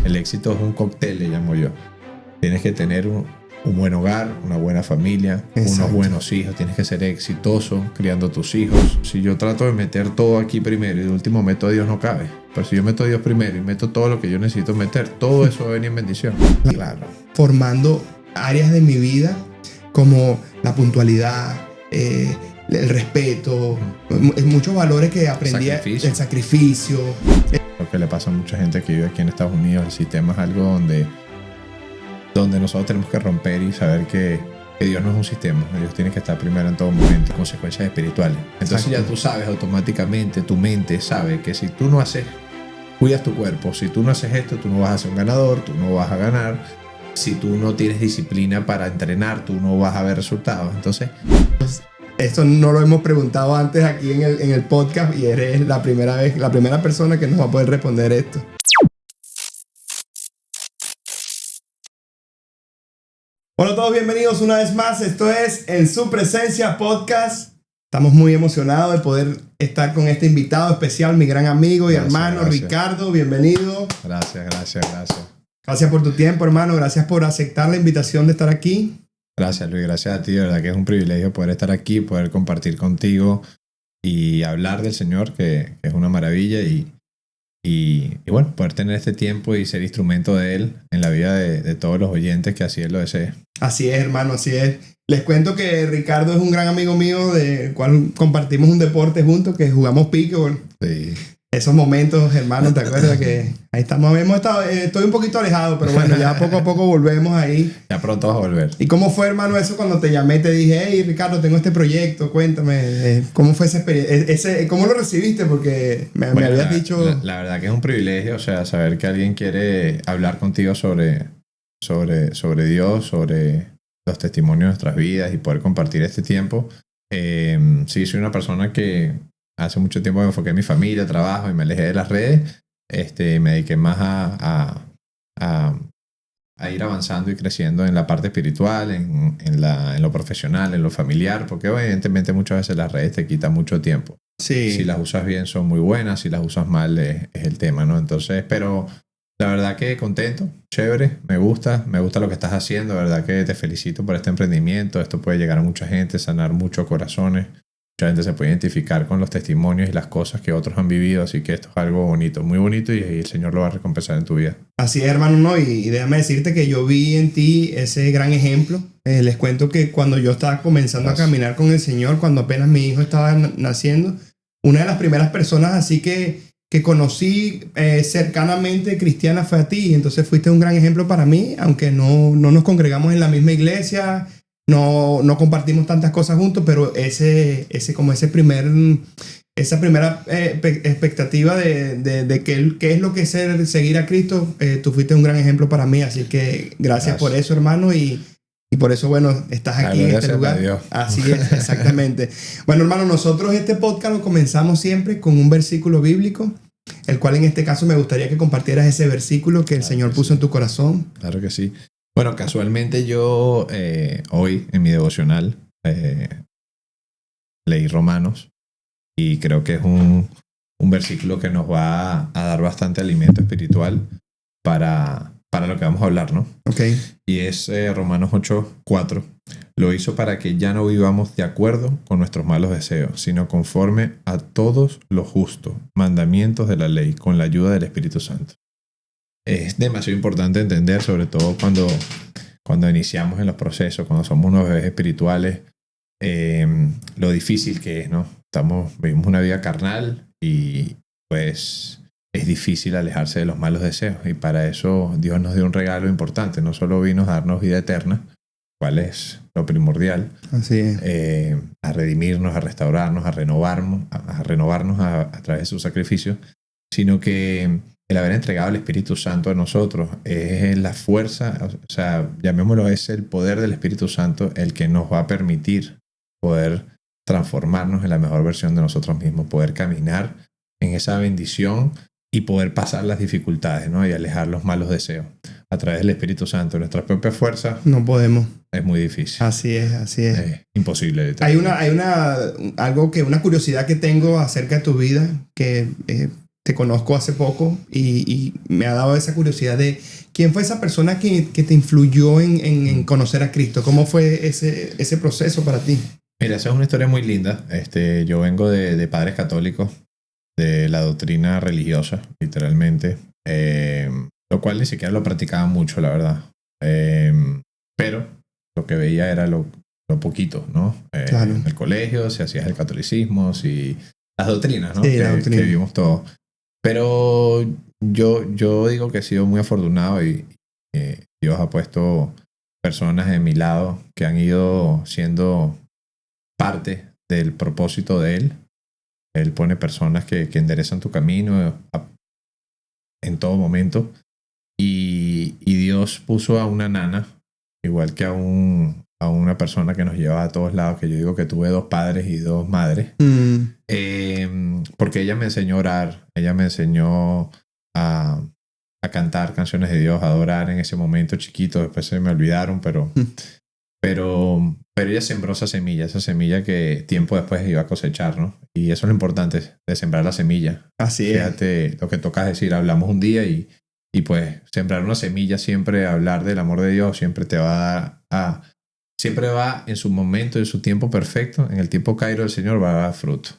El éxito es un cóctel, le llamo yo. Tienes que tener un buen hogar, una buena familia, unos buenos hijos. Tienes que ser exitoso criando tus hijos. Si yo trato de meter todo aquí primero y de último meto a Dios, no cabe. Pero si yo meto a Dios primero y meto todo lo que yo necesito meter, todo eso va a venir en bendición. Claro. Formando áreas de mi vida como la puntualidad, el respeto, muchos valores que aprendí. El sacrificio. Lo que le pasa a mucha gente que vive aquí en Estados Unidos, el sistema es algo donde nosotros tenemos que romper y saber que Dios no es un sistema. Dios tiene que estar primero en todo momento, consecuencias espirituales. Entonces ya tú sabes automáticamente, tu mente sabe que si tú no cuidas tu cuerpo, si tú no haces esto, tú no vas a ser un ganador, tú no vas a ganar. Si tú no tienes disciplina para entrenar, tú no vas a ver resultados. Entonces, esto no lo hemos preguntado antes aquí en el podcast y eres la primera persona que nos va a poder responder esto. Hola a todos, bienvenidos una vez más. Esto es En Su Presencia Podcast. Estamos muy emocionados de poder estar con este invitado especial, mi gran amigo y hermano Ricardo. Bienvenido. Gracias. Gracias por tu tiempo, hermano. Gracias por aceptar la invitación de estar aquí. Gracias, Luis. Gracias a ti. De verdad que es un privilegio poder estar aquí, poder compartir contigo y hablar del Señor, que es una maravilla. Y bueno, poder tener este tiempo y ser instrumento de Él en la vida de todos los oyentes, que así Él lo desee. Así es, hermano, así es. Les cuento que Ricardo es un gran amigo mío, del cual compartimos un deporte juntos, que jugamos pickleball. Sí. Esos momentos, hermano, ¿te acuerdas que ahí estamos? Estoy un poquito alejado, pero bueno, ya poco a poco volvemos ahí. Ya pronto vas a volver. ¿Y cómo fue, hermano, eso cuando te llamé? Te dije, hey, Ricardo, tengo este proyecto, cuéntame, ¿cómo fue esa experiencia? ¿Cómo lo recibiste? Porque me habías dicho... La verdad que es un privilegio, o sea, saber que alguien quiere hablar contigo sobre Dios, sobre los testimonios de nuestras vidas y poder compartir este tiempo. Sí, soy una persona que hace mucho tiempo me enfoqué en mi familia, trabajo y me alejé de las redes. Me dediqué más a ir avanzando y creciendo en la parte espiritual, en lo profesional, en lo familiar, porque evidentemente muchas veces las redes te quitan mucho tiempo. Sí. Si las usas bien son muy buenas, si las usas mal es el tema, ¿no? Entonces, pero la verdad que contento, chévere, me gusta lo que estás haciendo, la verdad que te felicito por este emprendimiento. Esto puede llegar a mucha gente, sanar muchos corazones. Mucha gente se puede identificar con los testimonios y las cosas que otros han vivido, así que esto es algo bonito, muy bonito, y el Señor lo va a recompensar en tu vida. Así es, hermano, ¿no? Y déjame decirte que yo vi en ti ese gran ejemplo. Les cuento que cuando yo estaba comenzando a caminar con el Señor, cuando apenas mi hijo estaba naciendo, una de las primeras personas así que conocí cercanamente cristiana fue a ti. Entonces fuiste un gran ejemplo para mí, aunque no nos congregamos en la misma iglesia. No compartimos tantas cosas juntos, pero esa primera expectativa de qué es lo que es seguir a Cristo, tú fuiste un gran ejemplo para mí, así que gracias por eso, hermano, y por eso, bueno, estás aquí en este lugar. Así es, exactamente. Bueno, hermano, nosotros este podcast lo comenzamos siempre con un versículo bíblico, el cual en este caso me gustaría que compartieras ese versículo que el Señor puso en tu corazón. Claro que sí. Bueno, casualmente yo hoy en mi devocional leí Romanos y creo que es un versículo que nos va a dar bastante alimento espiritual para lo que vamos a hablar, ¿no? Okay. Y es Romanos 8:4. Lo hizo para que ya no vivamos de acuerdo con nuestros malos deseos, sino conforme a todos los justos mandamientos de la ley, con la ayuda del Espíritu Santo. Es demasiado importante entender, sobre todo cuando iniciamos en los procesos, cuando somos unos bebés espirituales, lo difícil que es, ¿no? Vivimos una vida carnal y pues es difícil alejarse de los malos deseos. Y para eso Dios nos dio un regalo importante. No solo vino a darnos vida eterna, cual es lo primordial. Así es. A redimirnos, a restaurarnos, a renovarnos a través de su sacrificio, sino que el haber entregado el Espíritu Santo a nosotros es la fuerza, o sea, llamémoslo, es el poder del Espíritu Santo el que nos va a permitir poder transformarnos en la mejor versión de nosotros mismos, poder caminar en esa bendición y poder pasar las dificultades, ¿no? Y alejar los malos deseos. A través del Espíritu Santo, nuestra propia fuerza, no podemos. Es muy difícil. Así es. Es imposible. Hay una curiosidad que tengo acerca de tu vida que te conozco hace poco y me ha dado esa curiosidad de quién fue esa persona que te influyó en conocer a Cristo. ¿Cómo fue ese proceso para ti? Mira, esa es una historia muy linda. Yo vengo de padres católicos, de la doctrina religiosa, literalmente, lo cual ni siquiera lo practicaba mucho, la verdad. Pero lo que veía era lo poquito, ¿no? Claro. En el colegio, si hacías el catolicismo, si las doctrinas, ¿no? Sí, la doctrina. Que vimos todos. Pero yo digo que he sido muy afortunado y Dios ha puesto personas en mi lado que han ido siendo parte del propósito de Él. Él pone personas que enderezan tu camino en todo momento. Y Dios puso a una nana, igual que a una persona que nos lleva a todos lados, que yo digo que tuve 2 padres y 2 madres. Porque ella me enseñó a orar, ella me enseñó a cantar canciones de Dios, a adorar en ese momento chiquito. Después se me olvidaron, pero ella sembró esa semilla que tiempo después iba a cosechar, ¿no? Y eso es lo importante, de sembrar la semilla. Así es. Fíjate lo que tocas decir, hablamos un día y pues sembrar una semilla, siempre hablar del amor de Dios, siempre te va a dar siempre va en su momento, en su tiempo perfecto, en el tiempo Cairo del Señor va a dar fruto.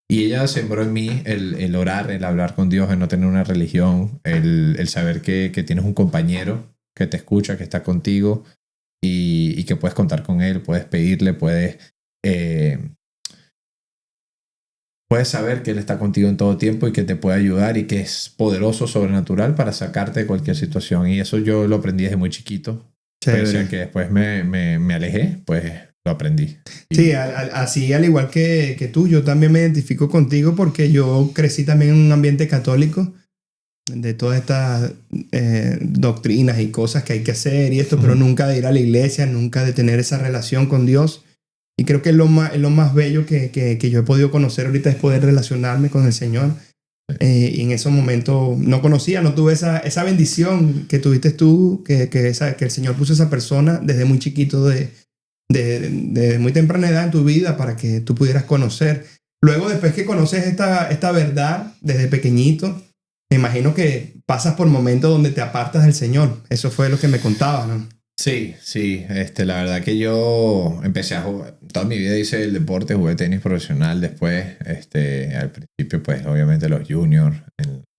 Y ella sembró en mí el orar, el hablar con Dios, el no tener una religión, el saber que tienes un compañero que te escucha, que está contigo y que puedes contar con él, puedes pedirle, puedes saber que él está contigo en todo tiempo y que te puede ayudar y que es poderoso, sobrenatural para sacarte de cualquier situación. Y eso yo lo aprendí desde muy chiquito. Pese a que después me alejé, pues lo aprendí. Sí, así al igual que tú, yo también me identifico contigo porque yo crecí también en un ambiente católico de todas estas doctrinas y cosas que hay que hacer y esto, pero nunca de ir a la iglesia, nunca de tener esa relación con Dios. Y creo que es lo más bello que yo he podido conocer ahorita es poder relacionarme con el Señor. Y en esos momentos no conocía, no tuve esa bendición que tuviste tú, que el Señor puso a esa persona desde muy chiquito, de muy temprana edad en tu vida para que tú pudieras conocer. Luego, después que conoces esta verdad desde pequeñito, me imagino que pasas por momentos donde te apartas del Señor. Eso fue lo que me contabas, ¿no? Sí. La verdad que yo empecé a jugar, toda mi vida hice el deporte, jugué tenis profesional, después, al principio, pues, obviamente los juniors,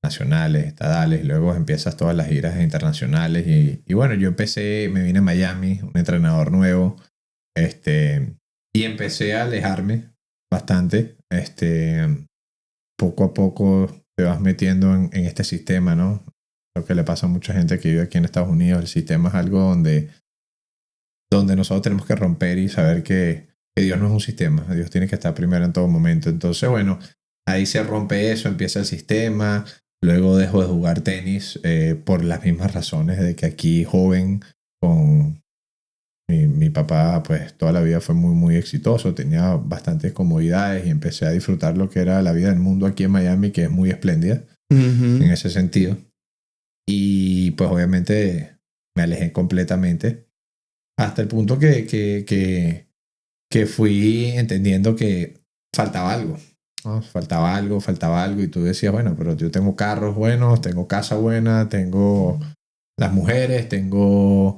nacionales, estadales, luego empiezas todas las giras internacionales y bueno, yo me vine a Miami, un entrenador nuevo, y empecé a alejarme bastante, poco a poco te vas metiendo en este sistema, ¿no? Lo que le pasa a mucha gente que vive aquí en Estados Unidos. El sistema es algo donde nosotros tenemos que romper y saber que Dios no es un sistema. Dios tiene que estar primero en todo momento. Entonces, bueno, ahí se rompe eso, empieza el sistema. Luego dejo de jugar tenis por las mismas razones de que aquí joven con mi papá, pues toda la vida fue muy, muy exitoso. Tenía bastantes comodidades y empecé a disfrutar lo que era la vida del mundo aquí en Miami, que es muy espléndida en ese sentido. Y pues obviamente me alejé completamente hasta el punto que fui entendiendo que faltaba algo, ¿no? Faltaba algo y tú decías, bueno, pero yo tengo carros buenos, tengo casa buena, tengo las mujeres, tengo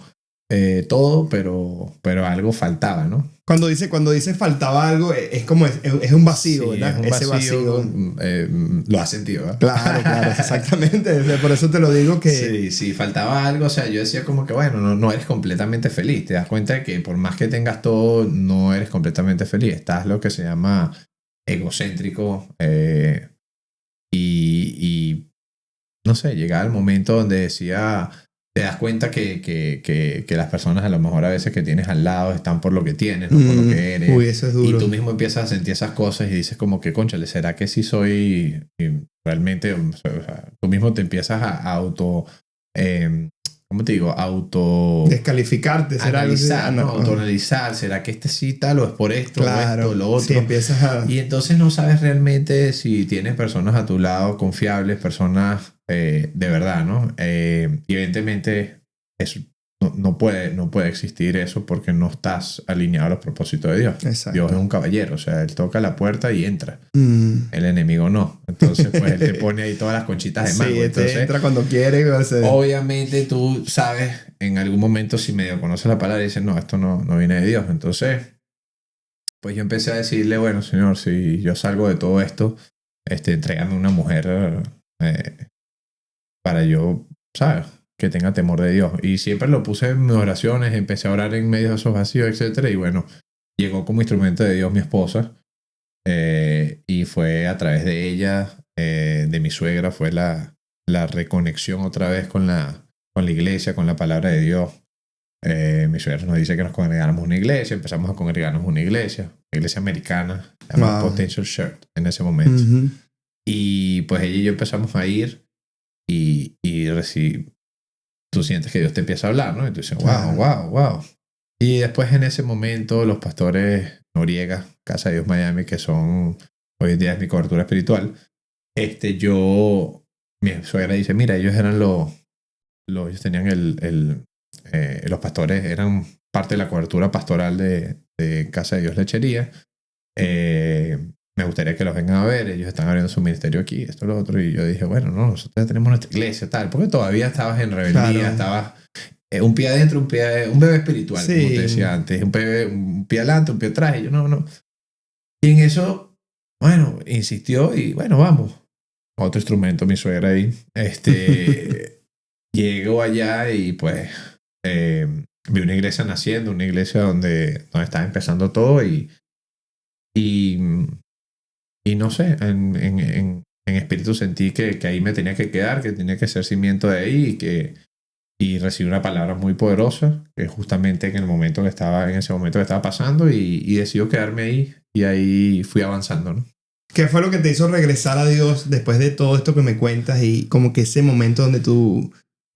todo, pero algo faltaba, ¿no? Cuando dice faltaba algo, es como es un vacío, Sí, ¿verdad? es un vacío, lo has sentido, ¿verdad? Claro, exactamente. Por eso te lo digo que... Sí, faltaba algo. O sea, yo decía como que, bueno, no eres completamente feliz. Te das cuenta de que por más que tengas todo, no eres completamente feliz. Estás lo que se llama egocéntrico. Y no sé, llegaba el momento donde decía... Te das cuenta que las personas a lo mejor a veces que tienes al lado están por lo que tienes, no por lo que eres. Uy, eso es duro. Y tú mismo empiezas a sentir esas cosas y dices como que, cónchale, ¿será que sí soy realmente? O sea, tú mismo te empiezas a auto... ¿cómo te digo? Descalificarte. Autoanalizar. ¿Será que este sí tal o es por esto, claro, o esto, lo otro? Sí, empiezas a... Y entonces no sabes realmente si tienes personas a tu lado confiables, personas de verdad, ¿no? Y evidentemente eso no puede existir eso porque no estás alineado a los propósitos de Dios. Exacto. Dios es un caballero, o sea, él toca la puerta y entra. El enemigo no. Entonces, pues él te pone ahí todas las conchitas de mango. Sí, Entonces, entra cuando quiere. O sea, obviamente tú sabes, en algún momento si medio conoces la palabra y dices, no, esto no viene de Dios. Entonces, pues yo empecé a decirle, bueno, Señor, si yo salgo de todo esto, entregando una mujer para yo, ¿sabes? Que tenga temor de Dios. Y siempre lo puse en mis oraciones, empecé a orar en medio de esos vacíos, etcétera. Y bueno, llegó como instrumento de Dios mi esposa. Y fue a través de ella, de mi suegra, fue la reconexión otra vez con la iglesia, con la palabra de Dios. Mi suegra nos dice que nos congregáramos en una iglesia, empezamos a congregarnos en una iglesia americana, llamada Potential Church en ese momento. Y pues ella y yo empezamos a ir y tú sientes que Dios te empieza a hablar, ¿no? Y tú dices, wow. Y después en ese momento los pastores Noriega, Casa de Dios Miami, que son hoy en día es mi cobertura espiritual, mi suegra dice, mira, ellos eran ellos tenían los pastores eran parte de la cobertura pastoral de Casa de Dios Lechería. Me gustaría que los vengan a ver, ellos están abriendo su ministerio aquí, esto, lo otro, y yo dije, bueno, no, nosotros ya tenemos nuestra iglesia, tal, porque todavía estabas en rebeldía, claro. Estabas un pie adentro, un bebé espiritual, Sí. como te decía antes, un pie adelante, un pie atrás, y yo no. Y en eso, bueno, insistió y bueno, vamos. Otro instrumento, mi suegra ahí, llegó allá y pues vi una iglesia naciendo, una iglesia donde estaba empezando todo y no sé, en espíritu sentí que ahí me tenía que quedar, que tenía que ser cimiento de ahí y recibí una palabra muy poderosa, que justamente en ese momento que estaba pasando y decidí quedarme ahí y ahí fui avanzando, ¿no? ¿Qué fue lo que te hizo regresar a Dios después de todo esto que me cuentas y como que ese momento donde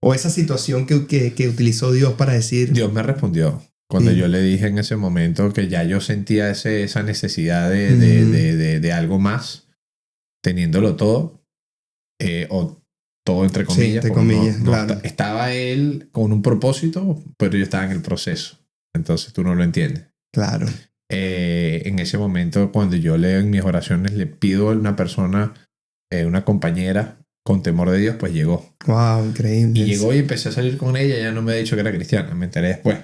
o esa situación que utilizó Dios para decir... Dios me respondió. Cuando yo le dije en ese momento que ya yo sentía esa necesidad de algo más, teniéndolo todo, o todo entre comillas. Sí, entre comillas, claro. Estaba él con un propósito, pero yo estaba en el proceso. Entonces tú no lo entiendes. Claro. En ese momento, cuando yo leo en mis oraciones, le pido a una persona, una compañera con temor de Dios, pues llegó. Wow, increíble. Y llegó y empecé a salir con ella. Ella no me ha dicho que era cristiana, me enteré después.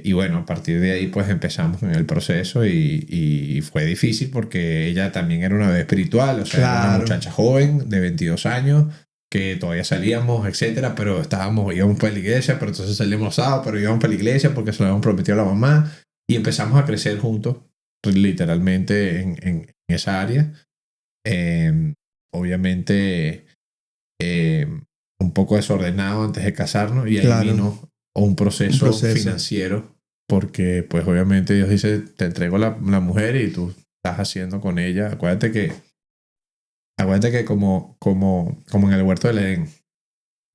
Y bueno, a partir de ahí pues empezamos en el proceso y fue difícil porque ella también era una bebé espiritual, o sea, claro. Era una muchacha joven de 22 años que todavía salíamos, etcétera, pero íbamos para la iglesia, pero entonces salíamos los sábados, pero íbamos para la iglesia porque se lo habíamos prometido a la mamá y empezamos a crecer juntos, pues, literalmente en esa área. Obviamente un poco desordenado antes de casarnos y ahí vino un proceso financiero porque pues obviamente Dios dice te entrego la mujer y tú estás haciendo con ella, acuérdate que como en el huerto del Edén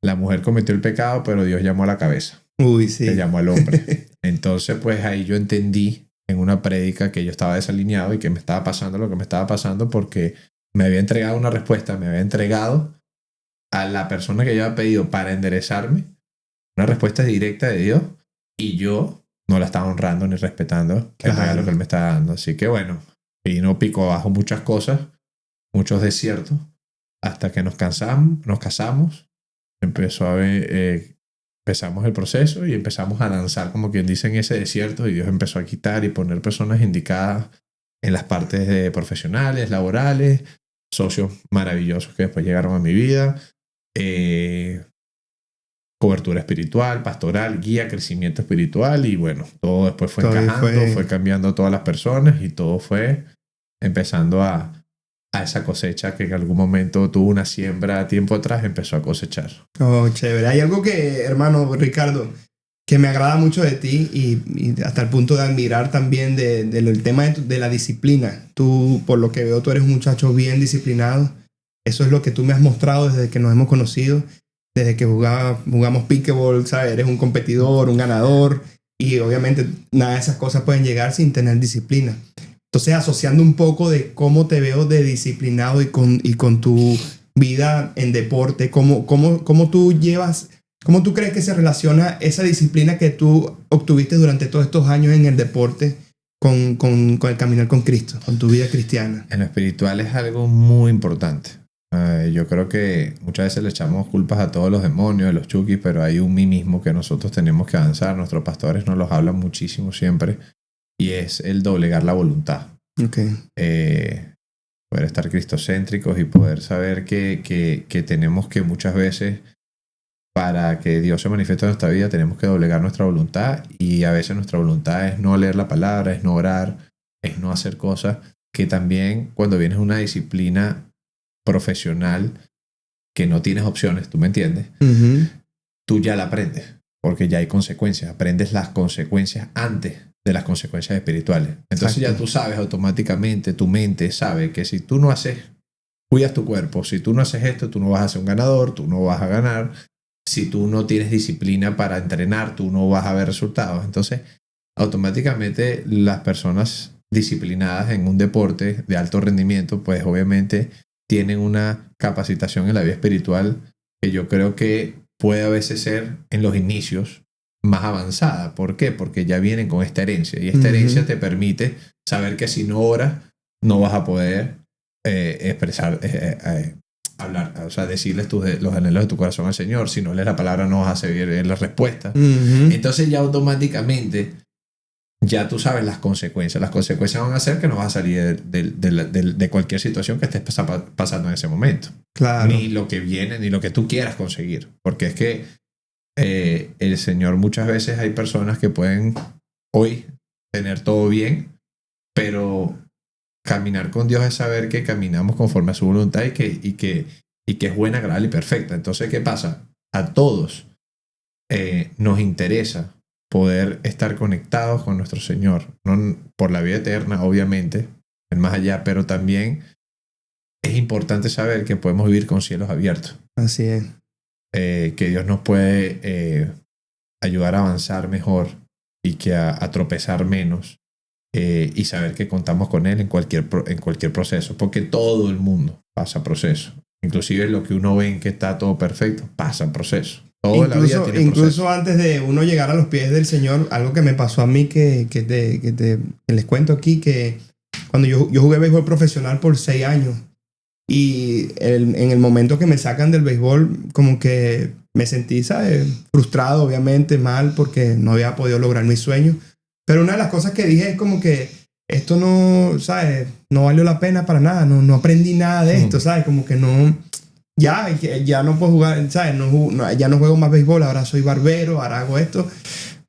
la mujer cometió el pecado pero Dios llamó a la cabeza. Sí. Que llamó al hombre. Entonces pues ahí yo entendí en una prédica que yo estaba desalineado y que me estaba pasando lo que me estaba pasando porque me había entregado una respuesta, me había entregado a la persona que yo había pedido para enderezarme una respuesta directa de Dios y yo no la estaba honrando ni respetando el regalo que él me estaba dando. Así que bueno, vino pico abajo muchas cosas, muchos desiertos, hasta que nos casamos, empezamos el proceso y empezamos a lanzar, como quien dice, en ese desierto y Dios empezó a quitar y poner personas indicadas en las partes profesionales, laborales, socios maravillosos que después llegaron a mi vida. Cobertura espiritual, pastoral, guía, crecimiento espiritual y bueno, todo después fue encajando, fue cambiando todas las personas y todo fue empezando a esa cosecha que en algún momento tuvo una siembra tiempo atrás, empezó a cosechar. Oh, chévere. Hay algo que, hermano Ricardo, que me agrada mucho de ti y hasta el punto de admirar también del tema de la disciplina. Tú, por lo que veo, tú eres un muchacho bien disciplinado. Eso es lo que tú me has mostrado desde que nos hemos conocido. Desde que jugamos pickleball, ¿sabes? Eres un competidor, un ganador y obviamente nada de esas cosas pueden llegar sin tener disciplina. Entonces, asociando un poco de cómo te veo de disciplinado y con tu vida en deporte, cómo tú llevas ¿Cómo tú crees que se relaciona esa disciplina que tú obtuviste durante todos estos años en el deporte con el caminar con Cristo, con tu vida cristiana? En lo espiritual es algo muy importante. Yo creo que muchas veces le echamos culpas a todos los demonios, a los chukis, pero hay un mí mismo que nosotros tenemos que avanzar. Nuestros pastores nos los hablan muchísimo siempre, y es el doblegar la voluntad. Okay. Poder estar cristocéntricos y poder saber que tenemos que muchas veces, para que Dios se manifieste en nuestra vida, tenemos que doblegar nuestra voluntad, y a veces nuestra voluntad es no leer la palabra, es no orar, es no hacer cosas que también, cuando vienes a una disciplina profesional que no tienes opciones, ¿tú me entiendes? Uh-huh. Tú ya la aprendes, porque ya hay consecuencias, aprendes las consecuencias antes de las consecuencias espirituales. Entonces Exacto. ya tú sabes automáticamente, tu mente sabe que si tú no cuidas tu cuerpo, si tú no haces esto, tú no vas a ser un ganador, tú no vas a ganar. Si tú no tienes disciplina para entrenar, tú no vas a ver resultados. Entonces, automáticamente las personas disciplinadas en un deporte de alto rendimiento, pues obviamente tienen una capacitación en la vida espiritual que yo creo que puede a veces ser en los inicios más avanzada. ¿Por qué? Porque ya vienen con esta herencia, y esta herencia te permite saber que si no oras no vas a poder expresar, hablar, o sea, decirles los anhelos de tu corazón al Señor. Si no lees la palabra no vas a seguir la respuesta. Uh-huh. Entonces ya automáticamente ya tú sabes las consecuencias. Las consecuencias van a ser que no vas a salir de cualquier situación que estés pasando en ese momento. Claro. Ni lo que viene, ni lo que tú quieras conseguir. Porque es que el Señor, muchas veces hay personas que pueden hoy tener todo bien, pero caminar con Dios es saber que caminamos conforme a su voluntad y que es buena, agradable y perfecta. Entonces, ¿qué pasa? A todos nos interesa poder estar conectados con nuestro Señor, no por la vida eterna, obviamente, el más allá, pero también es importante saber que podemos vivir con cielos abiertos. Así es. Que Dios nos puede ayudar a avanzar mejor y que a tropezar menos, y saber que contamos con Él en cualquier proceso, porque todo el mundo pasa proceso. Inclusive lo que uno ve en que está todo perfecto, pasa proceso. Toda la vida tiene Incluso proceso. antes de uno llegar a los pies del Señor, algo que me pasó a mí que les cuento aquí, que cuando yo jugué béisbol profesional por 6 años, y en el momento que me sacan del béisbol, como que me sentí, ¿sabes? Frustrado, obviamente, mal, porque no había podido lograr mis sueños. Pero una de las cosas que dije es como que esto no, ¿sabes? No valió la pena para nada, no aprendí nada de esto, ¿sabes? Como que no, ya no puedo jugar, ¿sabes? Ya no juego más béisbol, ahora soy barbero, ahora hago esto.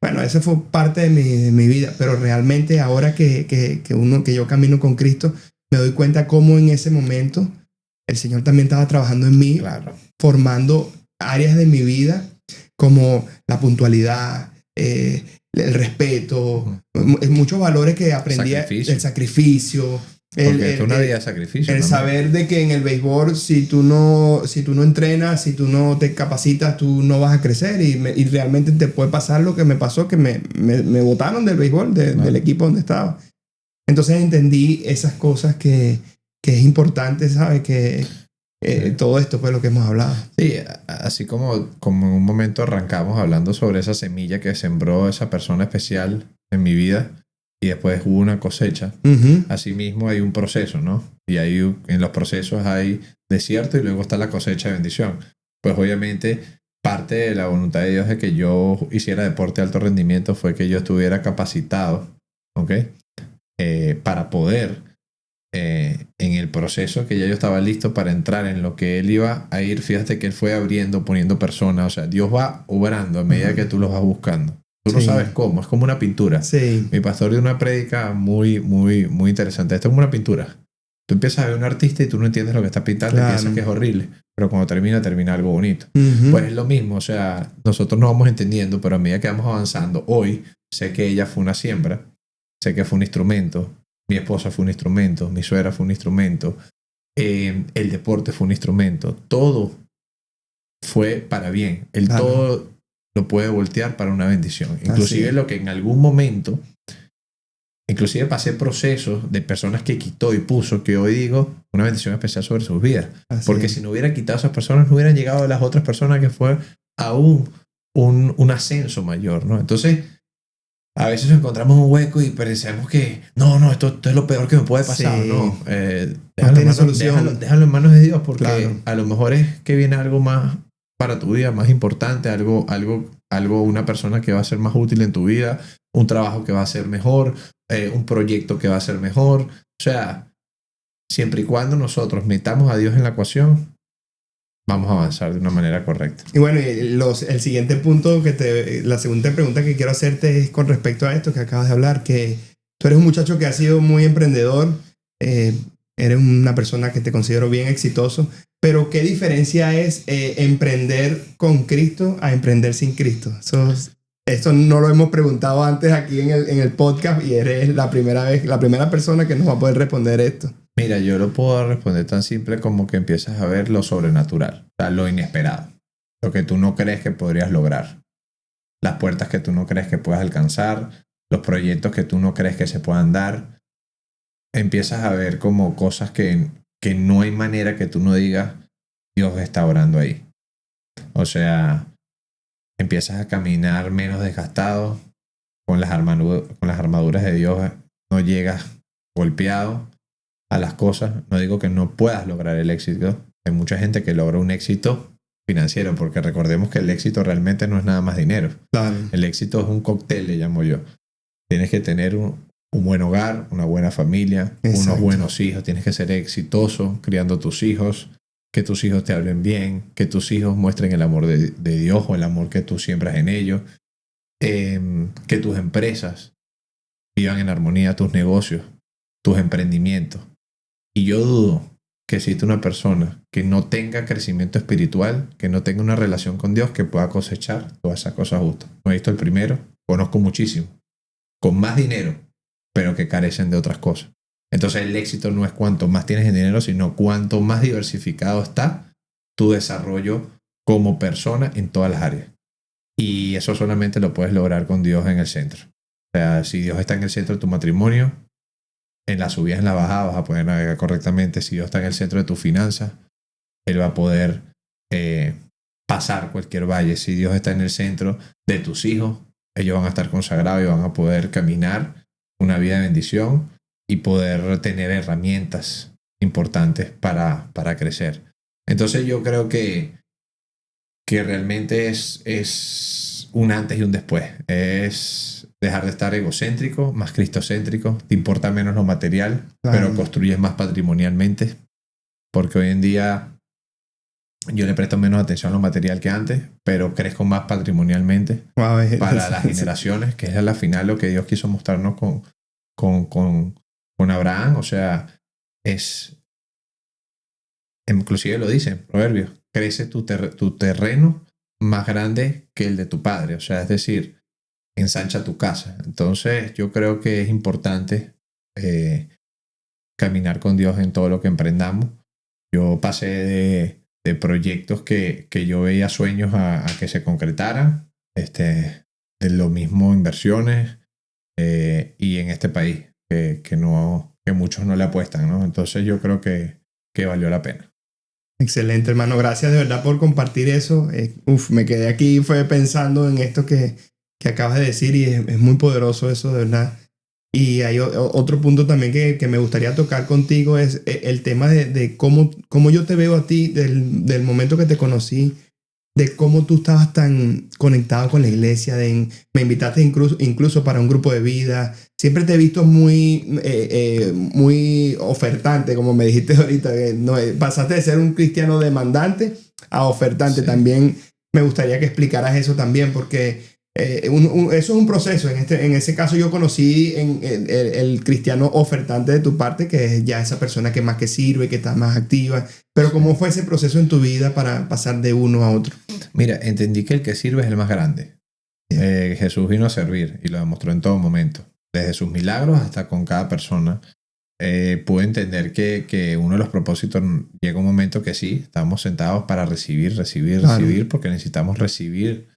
Bueno, esa fue parte de mi vida, pero realmente ahora que yo camino con Cristo, me doy cuenta cómo en ese momento el Señor también estaba trabajando en mí, Claro. formando áreas de mi vida como la puntualidad, el respeto, muchos valores que aprendí, el sacrificio. Porque es una vida de sacrificio. El saber de que en el béisbol, si tú no entrenas, si tú no te capacitas, tú no vas a crecer, y realmente te puede pasar lo que me pasó, que me botaron del béisbol, del equipo donde estaba. Entonces entendí esas cosas que es importante, ¿sabes? Que todo esto fue lo que hemos hablado. Sí, así como en un momento arrancamos hablando sobre esa semilla que sembró esa persona especial en mi vida, y después hubo una cosecha. Uh-huh. Asimismo hay un proceso, ¿no? Y ahí en los procesos hay desierto y luego está la cosecha de bendición. Pues obviamente parte de la voluntad de Dios de que yo hiciera deporte de alto rendimiento fue que yo estuviera capacitado, ¿ok? Para poder, en el proceso que ya yo estaba listo para entrar en lo que Él iba a ir. Fíjate que Él fue abriendo, poniendo personas. O sea, Dios va obrando a medida que tú los vas buscando. Tú no sabes cómo, es como una pintura. Sí. Mi pastor dio una prédica muy, muy, muy interesante. Esto es como una pintura. Tú empiezas a ver un artista y tú no entiendes lo que está pintando, y piensas que es horrible, pero cuando termina algo bonito. Uh-huh. Pues es lo mismo, o sea, nosotros no vamos entendiendo, pero a medida que vamos avanzando, hoy sé que ella fue una siembra, sé que fue un instrumento, mi esposa fue un instrumento, mi suegra fue un instrumento, el deporte fue un instrumento, todo fue para bien, todo lo puede voltear para una bendición. Inclusive lo que en algún momento, inclusive pasé procesos de personas que quitó y puso, que hoy digo, una bendición especial sobre sus vidas. Porque si no hubiera quitado a esas personas, no hubieran llegado a las otras personas que fue a un ascenso mayor, ¿no? Entonces, a veces encontramos un hueco y pensamos que no, esto es lo peor que me puede pasar, Sí. ¿no? No tiene solución. Déjalo en manos de Dios, porque Claro. a lo mejor es que viene algo más para tu vida, más importante, una persona que va a ser más útil en tu vida, un trabajo que va a ser mejor, un proyecto que va a ser mejor. O sea, siempre y cuando nosotros metamos a Dios en la ecuación, vamos a avanzar de una manera correcta. Y bueno, el siguiente punto la segunda pregunta que quiero hacerte es con respecto a esto que acabas de hablar, que tú eres un muchacho que ha sido muy emprendedor, eres una persona que te considero bien exitoso, pero ¿qué diferencia es emprender con Cristo a emprender sin Cristo? Esto no lo hemos preguntado antes aquí en el podcast y eres la primera persona que nos va a poder responder esto. Mira, yo lo puedo responder tan simple como que empiezas a ver lo sobrenatural, o sea, lo inesperado, lo que tú no crees que podrías lograr, las puertas que tú no crees que puedas alcanzar, los proyectos que tú no crees que se puedan dar. Empiezas a ver como cosas que no hay manera que tú no digas, Dios está orando ahí. O sea, empiezas a caminar menos desgastado, con las armaduras de Dios, no llegas golpeado a las cosas. No digo que no puedas lograr el éxito. Hay mucha gente que logra un éxito financiero, porque recordemos que el éxito realmente no es nada más dinero. Claro. El éxito es un cóctel, le llamo yo. Tienes que tener un buen hogar, una buena familia, Exacto. unos buenos hijos. Tienes que ser exitoso criando tus hijos, que tus hijos te hablen bien, que tus hijos muestren el amor de Dios o el amor que tú siembras en ellos, que tus empresas vivan en armonía, tus negocios, tus emprendimientos. Y yo dudo que exista una persona que no tenga crecimiento espiritual, que no tenga una relación con Dios, que pueda cosechar todas esas cosas justas. No he visto el primero, conozco muchísimo, con más dinero, pero que carecen de otras cosas. Entonces el éxito no es cuanto más tienes en dinero, sino cuanto más diversificado está tu desarrollo como persona en todas las áreas. Y eso solamente lo puedes lograr con Dios en el centro. O sea, si Dios está en el centro de tu matrimonio, en las subidas y en las bajadas vas a poder navegar correctamente. Si Dios está en el centro de tus finanzas, Él va a poder pasar cualquier valle. Si Dios está en el centro de tus hijos, ellos van a estar consagrados y van a poder caminar una vida de bendición y poder tener herramientas importantes para crecer. Entonces yo creo que realmente es un antes y un después. Es dejar de estar egocéntrico, más cristocéntrico. Te importa menos lo material, Claro. pero construyes más patrimonialmente. Porque hoy en día yo le presto menos atención a lo material que antes, pero crezco más patrimonialmente para las generaciones, que es a la final lo que Dios quiso mostrarnos con Abraham. O sea, inclusive lo dice en Proverbios, crece tu terreno más grande que el de tu padre. O sea, es decir, ensancha tu casa. Entonces yo creo que es importante caminar con Dios en todo lo que emprendamos. Yo pasé de proyectos que yo veía sueños a que se concretaran, de lo mismo inversiones y en este país que muchos no le apuestan, ¿no? Entonces yo creo que valió la pena. Excelente, hermano. Gracias de verdad por compartir eso. Me quedé aquí fue pensando en esto que acabas de decir y es muy poderoso eso, de verdad. Y hay otro punto también que me gustaría tocar contigo es el tema de cómo yo te veo a ti del momento que te conocí, de cómo tú estabas tan conectado con la iglesia, me invitaste incluso para un grupo de vida. Siempre te he visto muy ofertante, como me dijiste ahorita. Pasaste de ser un cristiano demandante a ofertante. Sí. También me gustaría que explicaras eso también, porque eso es un proceso. En ese caso yo conocí el cristiano ofertante de tu parte, que es ya esa persona que más que sirve, que está más activa. Pero ¿cómo fue ese proceso en tu vida para pasar de uno a otro? Mira, entendí que el que sirve es el más grande. Jesús vino a servir y lo demostró en todo momento. Desde sus milagros hasta con cada persona. Pude entender que uno de los propósitos llega un momento que sí, estamos sentados para recibir, Claro. porque necesitamos recibir,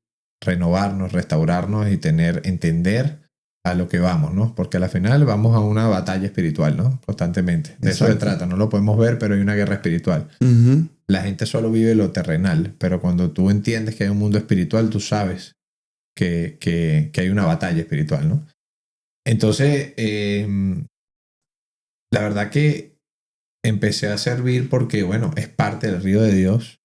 renovarnos, restaurarnos y entender a lo que vamos, ¿no? Porque al final vamos a una batalla espiritual, ¿no? Constantemente. De eso se Exacto. trata, no lo podemos ver, pero hay una guerra espiritual. Uh-huh. la gente solo vive lo terrenal, pero cuando tú entiendes que hay un mundo espiritual, tú sabes que hay una batalla espiritual, ¿no? Entonces, la verdad que empecé a servir porque, bueno, es parte del río de Dios.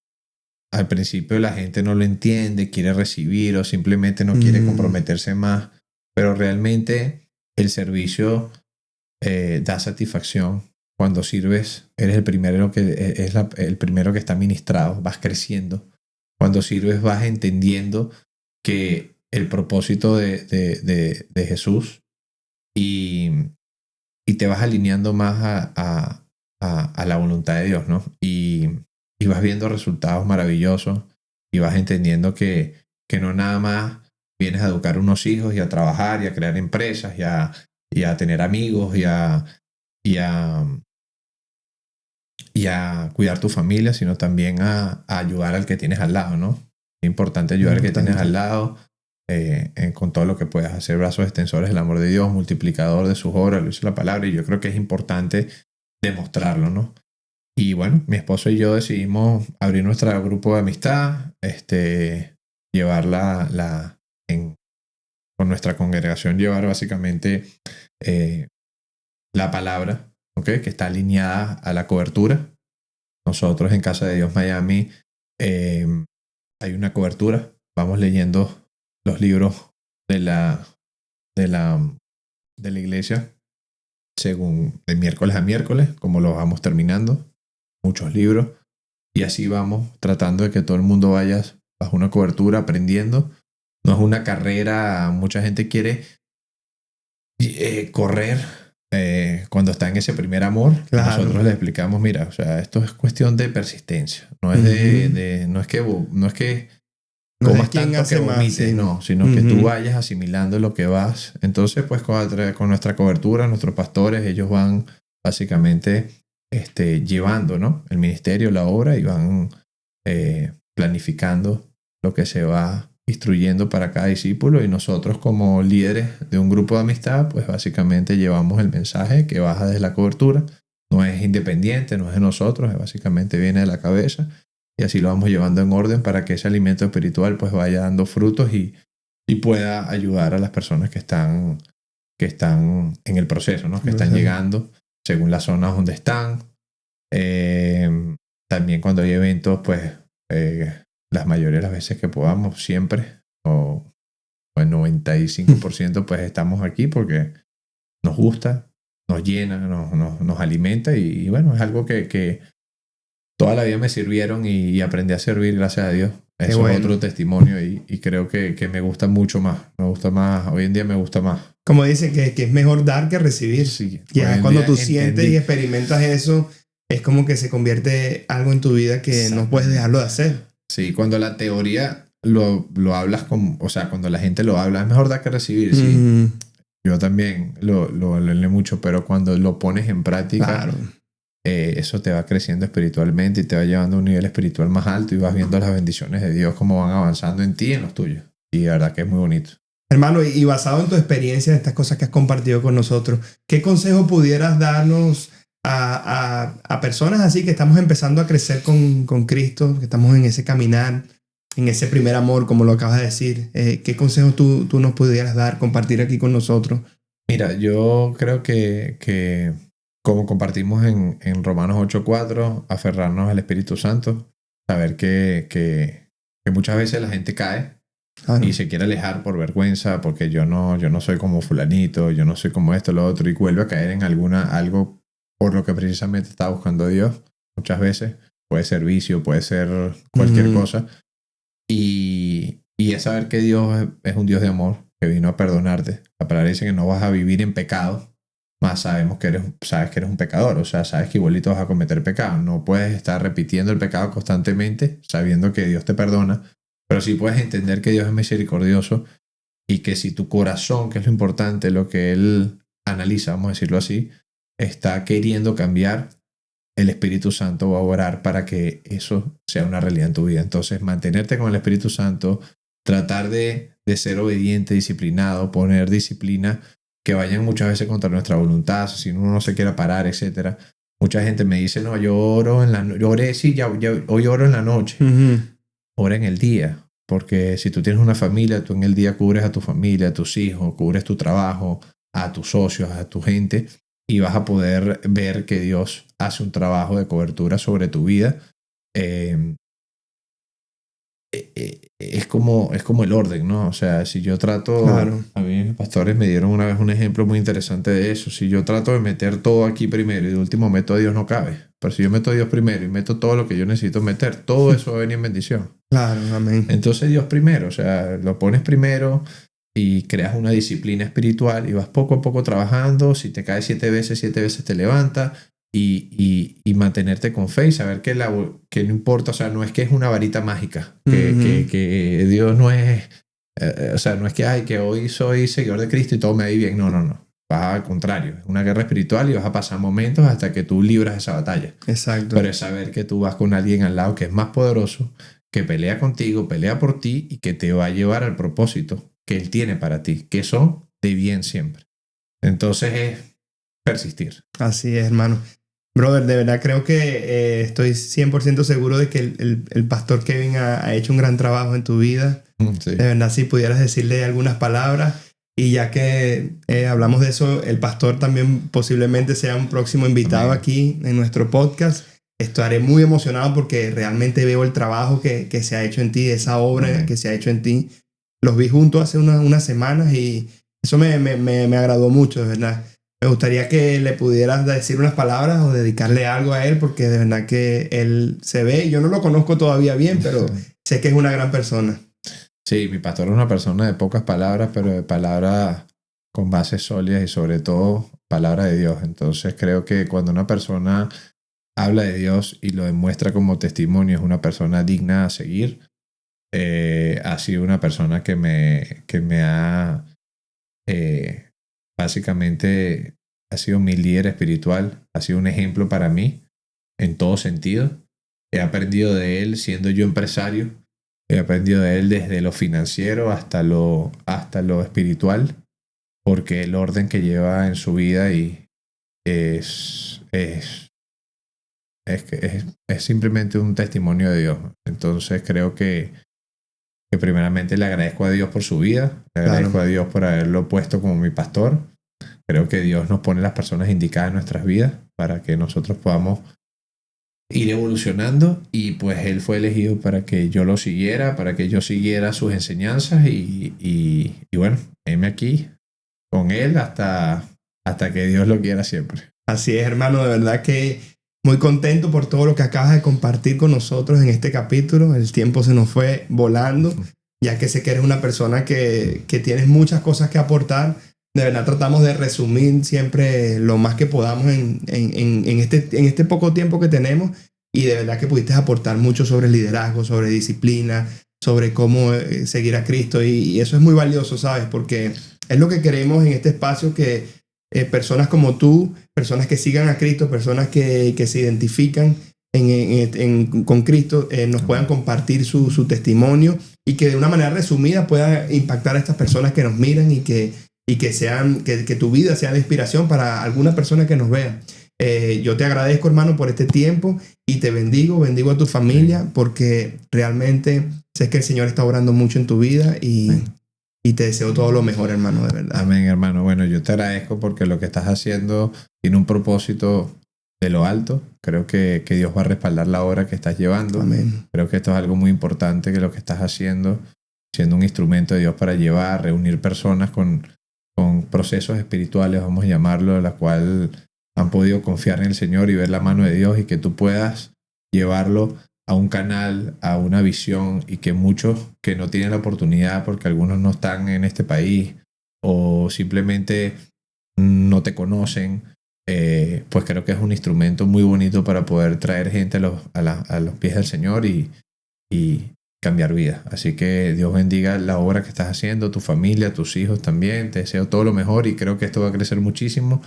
Al principio la gente no lo entiende, quiere recibir o simplemente no quiere comprometerse más, pero realmente el servicio da satisfacción. Cuando sirves, eres el primero el primero que está ministrado, vas creciendo. Cuando sirves, vas entendiendo que el propósito de Jesús y, y te vas alineando más a la voluntad de Dios, ¿no? Y vas viendo resultados maravillosos y vas entendiendo que no nada más vienes a educar unos hijos y a trabajar y a crear empresas y a tener amigos y a, y a cuidar tu familia, sino también a ayudar al que tienes al lado, ¿no? Es importante ayudar al que tienes al lado con todo lo que puedas hacer, brazos extensores del amor de Dios, multiplicador de sus obras, lo dice la palabra, y yo creo que es importante demostrarlo, ¿no? Y bueno, mi esposo y yo decidimos abrir nuestro grupo de amistad, llevarla con nuestra congregación, llevar básicamente la palabra, ¿okay? Que está alineada a la cobertura. Nosotros en Casa de Dios Miami hay una cobertura. Vamos leyendo los libros de de la iglesia según de miércoles a miércoles, como lo vamos terminando. Muchos libros. Y así vamos tratando de que todo el mundo vaya bajo una cobertura, aprendiendo. No es una carrera. Mucha gente quiere correr cuando está en ese primer amor. Claro. Nosotros le explicamos, mira, o sea, esto es cuestión de persistencia. No es no es que No comas es quien tanto hace que más, vomites, sí. no, sino que tú vayas asimilando lo que vas. Entonces, pues con nuestra cobertura, nuestros pastores, ellos van básicamente llevando, ¿no? El ministerio, la obra, y van planificando lo que se va instruyendo para cada discípulo, y nosotros como líderes de un grupo de amistad, pues básicamente llevamos el mensaje que baja desde la cobertura. No es independiente, no es de nosotros, básicamente viene de la cabeza, y así lo vamos llevando en orden para que ese alimento espiritual pues vaya dando frutos y pueda ayudar a las personas que están en el proceso, ¿no? Que están llegando según las zonas donde están. También cuando hay eventos, pues las mayoría de las veces que podamos, siempre, o el 95%, pues estamos aquí porque nos gusta, nos llena, nos alimenta, y bueno, es algo que toda la vida me sirvieron y aprendí a servir, gracias a Dios. Eso es otro testimonio, y creo que me gusta mucho más. Me gusta más, hoy en día me gusta más. Como dice, que es mejor dar que recibir. Sí, ya cuando tú sientes y experimentas eso, es como que se convierte algo en tu vida que no puedes dejarlo de hacer. Sí, cuando la teoría lo hablas o sea, cuando la gente lo habla, es mejor dar que recibir, sí. Yo también lo leí mucho, pero cuando lo pones en práctica, claro, eso te va creciendo espiritualmente y te va llevando a un nivel espiritual más alto, y vas viendo las bendiciones de Dios como van avanzando en ti y en los tuyos. Y la verdad que es muy bonito. Hermano, y basado en tu experiencia, estas cosas que has compartido con nosotros, ¿qué consejo pudieras darnos a personas así que estamos empezando a crecer con Cristo, que estamos en ese caminar, en ese primer amor, como lo acabas de decir? ¿Qué consejos tú nos pudieras dar, compartir aquí con nosotros? Mira, yo creo que como compartimos en Romanos 8:4, aferrarnos al Espíritu Santo, saber que muchas veces la gente cae y se quiere alejar por vergüenza, porque yo no soy como fulanito, yo no soy como esto, lo otro, y vuelve a caer en algo por lo que precisamente está buscando Dios. Muchas veces puede ser vicio, puede ser cualquier cosa, y es saber que Dios es un Dios de amor, que vino a perdonarte. La palabra dice que no vas a vivir en pecado, más sabes que eres un pecador, o sea, sabes que igualito vas a cometer pecado. No puedes estar repitiendo el pecado constantemente sabiendo que Dios te perdona, pero sí puedes entender que Dios es misericordioso, y que si tu corazón, que es lo importante, lo que Él analiza, vamos a decirlo así, está queriendo cambiar, el Espíritu Santo va a orar para que eso sea una realidad en tu vida. Entonces, mantenerte con el Espíritu Santo, tratar de ser obediente, disciplinado, poner disciplina que vayan muchas veces contra nuestra voluntad, si uno no se quiera parar, etcétera. Mucha gente me dice, no, yo oro en la noche. Yo oré, sí, hoy oro en la noche. Ora en el día. Porque si tú tienes una familia, tú en el día cubres a tu familia, a tus hijos, cubres tu trabajo, a tus socios, a tu gente, y vas a poder ver que Dios hace un trabajo de cobertura sobre tu vida. Eh, es como el orden, ¿no? O sea, si yo trato, Claro. a mí mis pastores me dieron una vez un ejemplo muy interesante de eso. Si yo trato de meter todo aquí primero y de último meto a Dios, no cabe. Pero si yo meto a Dios primero y meto todo lo que yo necesito meter, todo eso va a venir en bendición. Claro, amén. Entonces Dios primero, o sea, lo pones primero y creas una disciplina espiritual y vas poco a poco trabajando. Si te caes 7 veces te levantas y mantenerte con fe y saber que no importa, o sea, no es que es una varita mágica, que Dios no es, o sea, no es que, ay, que hoy soy seguidor de Cristo y todo me va a ir bien. No, no, no. Vas al contrario, es una guerra espiritual y vas a pasar momentos hasta que tú libras esa batalla. Exacto. Pero es saber que tú vas con alguien al lado que es más poderoso, que pelea contigo, pelea por ti y que te va a llevar al propósito que Él tiene para ti, que son de bien siempre. Entonces es persistir. Así es, hermano. Brother, de verdad creo que estoy 100% seguro de que el pastor Kevin ha hecho un gran trabajo en tu vida. Sí. De verdad, si pudieras decirle algunas palabras. Y ya que hablamos de eso, el pastor también posiblemente sea un próximo invitado Amén. aquí en nuestro podcast. Estaré muy emocionado porque realmente veo el trabajo que se ha hecho en ti, esa obra Amén. que se ha hecho en ti. Los vi juntos hace unas semanas y eso me agradó mucho, de verdad. Me gustaría que le pudieras decir unas palabras o dedicarle algo a él porque de verdad que él se ve, yo no lo conozco todavía bien, pero sé que es una gran persona. Sí, mi pastor es una persona de pocas palabras, pero de palabras con bases sólidas y sobre todo palabra de Dios. Entonces creo que cuando una persona habla de Dios y lo demuestra como testimonio, es una persona digna a seguir. Ha sido una persona que me ha básicamente ha sido mi líder espiritual, ha sido un ejemplo para mí en todo sentido. He aprendido de él siendo yo empresario, he aprendido de él desde lo financiero hasta lo espiritual, porque el orden que lleva en su vida y es simplemente un testimonio de Dios. Entonces creo que primeramente le agradezco a Dios por su vida, le agradezco Claro. a Dios por haberlo puesto como mi pastor. Creo que Dios nos pone las personas indicadas en nuestras vidas para que nosotros podamos ir evolucionando y pues Él fue elegido para que yo lo siguiera, para que yo siguiera sus enseñanzas y bueno, heme aquí con Él hasta que Dios lo quiera siempre. Así es, hermano, de verdad que muy contento por todo lo que acabas de compartir con nosotros en este capítulo. El tiempo se nos fue volando, ya que sé que eres una persona que tienes muchas cosas que aportar. De verdad tratamos de resumir siempre lo más que podamos en este poco tiempo que tenemos y de verdad que pudiste aportar mucho sobre liderazgo, sobre disciplina, sobre cómo seguir a Cristo y eso es muy valioso, ¿sabes? Porque es lo que queremos en este espacio que personas como tú, personas que sigan a Cristo, personas que se identifican con Cristo, nos puedan compartir su testimonio y que de una manera resumida pueda impactar a estas personas que nos miran y que tu vida sea de inspiración para alguna persona que nos vea. Yo te agradezco, hermano, por este tiempo y te bendigo a tu familia porque realmente sé que el Señor está obrando mucho en tu vida y te deseo todo lo mejor, hermano, de verdad. Amén, hermano. Bueno, yo te agradezco porque lo que estás haciendo tiene un propósito de lo alto. Creo que Dios va a respaldar la obra que estás llevando. Amén. Creo que esto es algo muy importante, que lo que estás haciendo, siendo un instrumento de Dios para llevar, reunir personas con procesos espirituales, vamos a llamarlo, de la cual han podido confiar en el Señor y ver la mano de Dios y que tú puedas llevarlo a un canal, a una visión y que muchos que no tienen la oportunidad porque algunos no están en este país o simplemente no te conocen, pues creo que es un instrumento muy bonito para poder traer gente a los pies del Señor y cambiar vidas. Así que Dios bendiga la obra que estás haciendo, tu familia, tus hijos también. Te deseo todo lo mejor y creo que esto va a crecer muchísimo.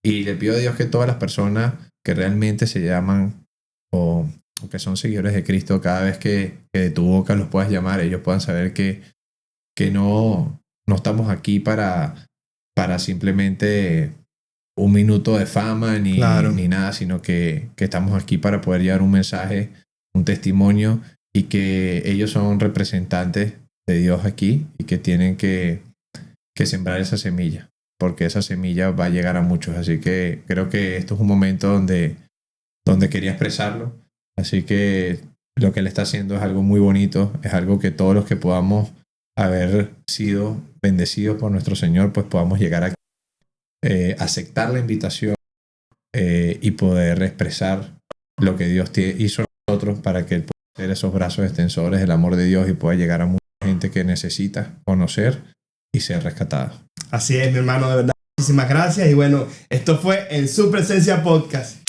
Y le pido a Dios que todas las personas que realmente se llaman o que son seguidores de Cristo, cada vez que de tu boca los puedas llamar, ellos puedan saber que no estamos aquí para simplemente un minuto de fama ni, Claro. ni nada, sino que estamos aquí para poder llevar un mensaje, un testimonio, y que ellos son representantes de Dios aquí y que tienen que sembrar esa semilla, porque esa semilla va a llegar a muchos. Así que creo que esto es un momento donde quería expresarlo. Así que lo que él está haciendo es algo muy bonito, es algo que todos los que podamos haber sido bendecidos por nuestro Señor, pues podamos llegar a aceptar la invitación y poder expresar lo que Dios hizo en nosotros para que Él pueda ser esos brazos extensores del amor de Dios y pueda llegar a mucha gente que necesita conocer y ser rescatada. Así es, mi hermano, de verdad. Muchísimas gracias. Y bueno, esto fue En Su Presencia Podcast.